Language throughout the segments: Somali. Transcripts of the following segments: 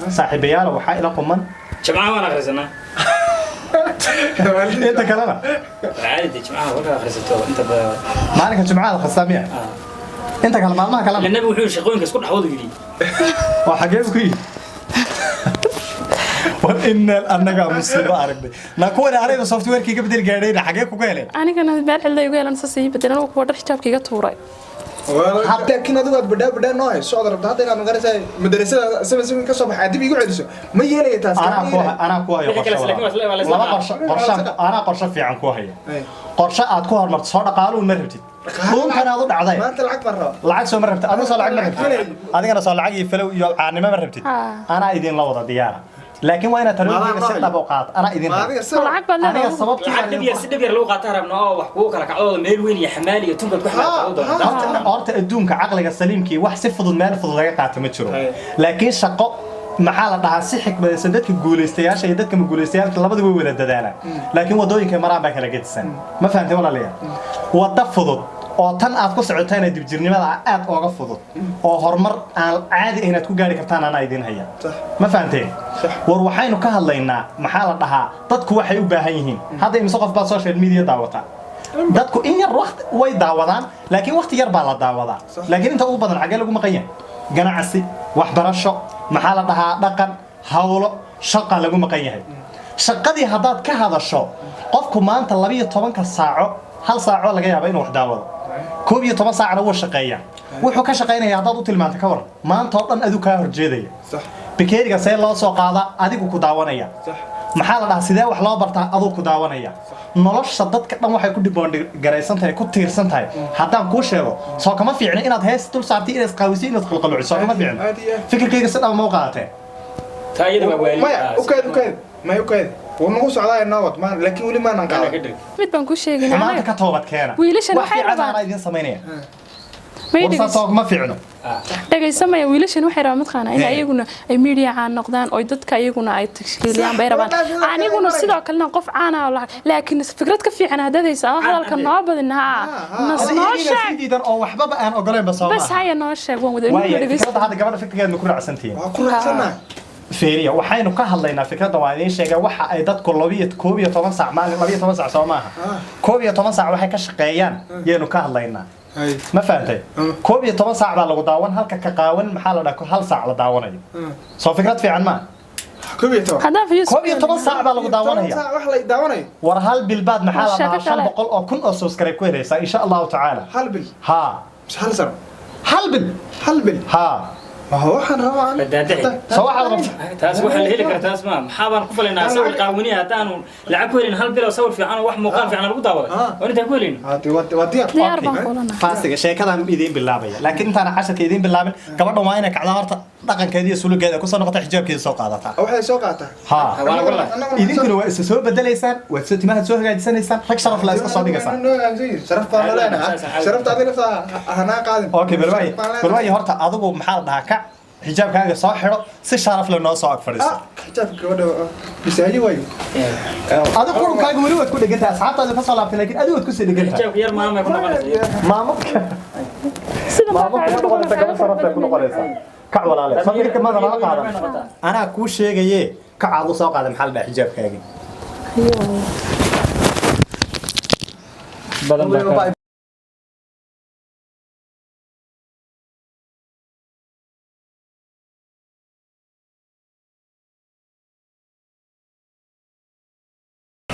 صاحبياله وحائل قمان جماعة وانا خرسنا انت كلامك عادي جماعة وانا خرسته انت ما عليك جماعة الخصامية انت كلام ما كلام النبي وحول شقوين كسكون حوض لي وحاجزكي وإن أنا مصيبة أركض نكون عليه سوفت وير كي قبل الجارين حاجة كوكالة أنا كان بعد اللي يقول أنا ساسي بدنا نقول حجاب كي جتوري حتى كنا دوت بدأ نوع صعد ربطات أنا مدرسة مدرسة سبب كسب حد بيقول عدسه ما يلي تاس أنا كوه يا أنا قرشة في عن كوه هي قرشة أتكوه مرت صار قالوا مرتي كون كان هذا عضاي ما أنت العك مرة العك سو مرتي أنا صار العك مرتي أنا صار العك يفلو يعني ما مرتي أنا إذن لوضع ديارة لكن وين تروي ست بوقات أنا إذن العك بدنا أنا صبت العك سدبير لو قاتها ربنا وحقوق لك عوض ميل وين يا حمالي تنقل بحنا أرت أدونك عقلك السليم كي واحد سفض المال فضل غير قاعد تمشرو لكن شقة maxaa la dhahaa si xikmadaysan dadka guuleystayaasha iyo dadka guuleystayaasha labadu way wada dadaalaan laakiin wadooyinka maraan baa kala gedsan ma fahamtay walaalayaal wada fudud oo tan aad ku socotayna dibjirnimada aad ooga fudud oo horumar aan caadi inaad ku gaari kartaan ana idin haya ma fahamtay war waxaynu ka hadlaynaa maxaa la dhahaa dadku waxay u baahan yihiin hadda imso qof baa social media daawata dadku in yar waqti way daawadaan laakiin waqti yar baa la daawadaa laakiin inta ugu badan xagee lagu maqan yahay ganacsi waxbarasho maxaa la dhahaa dhaqan hawlo shaqo lagu maqan yahay shaqadii hadaad ka hadasho qofku maanta 12 saaco hal saaco laga yaabo inuu wax daawado 12 saacna wuu shaqeeyaa wuxuu ka shaqeynayaa hadaad u tilmaanto ka war maanta oo dhan adigu ka horjeedaya sax bikeeriga see loo soo qaada adigu ku daawanaya sax maxaa la dhahaa sidee wax loo bartaa adigu ku daawanaya nolosha dadka dhan waxay ku dhiboon garaysan tahay ku tiirsan tahay haddaan ku sheego soo kama fiicna inaad hees dul saartay inaad qaawisi inaad qalqalciso kama fiicna fikirkayga sidaba ma qaatay taayada waa weeli ما يوكل ونقول سعداء النوط ما لكن ولي ما نقال mid baan ku sheegnaa ما أنت كتوبت كينا wiilashan waxay rabaan أنا إذن سمينيه ما ورصاص ما فيعنه dhagaysamaya wiilashan waxay rabaan midqaana in ayaguna ay media caan noqdaan oo dadka ayaguna ay tashkiiliyaan bay rabaan aniguna sidoo kale qof caan ah laakiin fikrad ka fiican hadaysa hadalka noo badina noo sheeg diidan oo waxba aan ogoleen basoo bas haya noo sheeg waan wada fikrada hada gabadha fikirkeeda ku raacsantiin ku raacsana فيريا وحين كهالله فكرة وعدين شيء واحد أيضا كوبية 12 ساعة مال 12 ساعة سوماها كوبية 12 ساعة واحد كشقيان ينو كهالله ما فهمتي كوبية 12 ساعة على قداون هل كقاون محل ده هل ساعة على داونه صار فكرة في عن ما كوبية كوبية 12 ساعة على قداون هي داونه ورهال بالباد محل عشان بقول أو كن أسوس كريم كويس إن شاء الله تعالى هلبل ها مش هلسر هلبل ها ما هو حنا بدادعي صواحا تاس وحل هيلك تاس ما محابن قفل الناس القاونيه هاتانو لعكولين هل بلا صور في عنا wax muuqaal fiican lagu daawado wanta kuulin diyaar baan kulana faasiga sheekadan idin bilaabaya laakiin intaan casharka idin bilaabin gabadha waa inay kacdo horta dhaqankeeda iyo sulugeeda ku soo noqoto xijaabkeeda soo qaadata waxay soo qaataa ha idinkuna waa isa soo bedelaysaan waa soo timaha soo hagaajisanaysaan rag sharaf la iska soo dhigaysaan sharaf baa leena sharafta adina nafta ahana qaadin okay balwaay horta adigu maxaa la dhahaa ka xijaabkaaga soo xiro si sharaf leh noo soo ag fadhiiso xijaabka gabadha bisaaji way adigu qurubkaaga wali waad ku dhigantaa asxaabtaada ka soo laabtay laakiin adigu waad ku sii dhigantaa xijaabka yar maama ku noqonaysa maamo sida ma ku noqonaysa gabadh sharaf ku noqonaysa kac walaale sabirka ma daba qaadan ana ku sheegaye kac aad soo qaadan maxal baa xijaabkaaga badan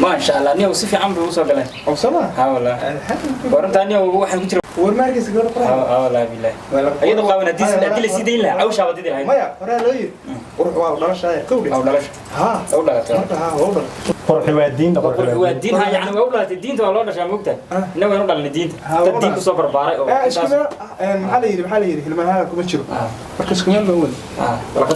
ما شاء الله نيو سفي عمرو وصل له او سما ها والله ورنت اني waxaan ku jira warmarkiis gabadha qora ها والله بالله ayada qawana diis sidii la awsha wadida lahayd maya hore loo yiri waa dhalashay kowdi aw dhalash ha aw dhalash ha oo dhal qurxi waa diin ha yani waa dhalaatay diinta waa loo dhashaa mugta inna way dhalnay diinta dad diin ku soo barbaaray oo maxaa la yiri hilmaha kuma jiro marka isku meel loo wadi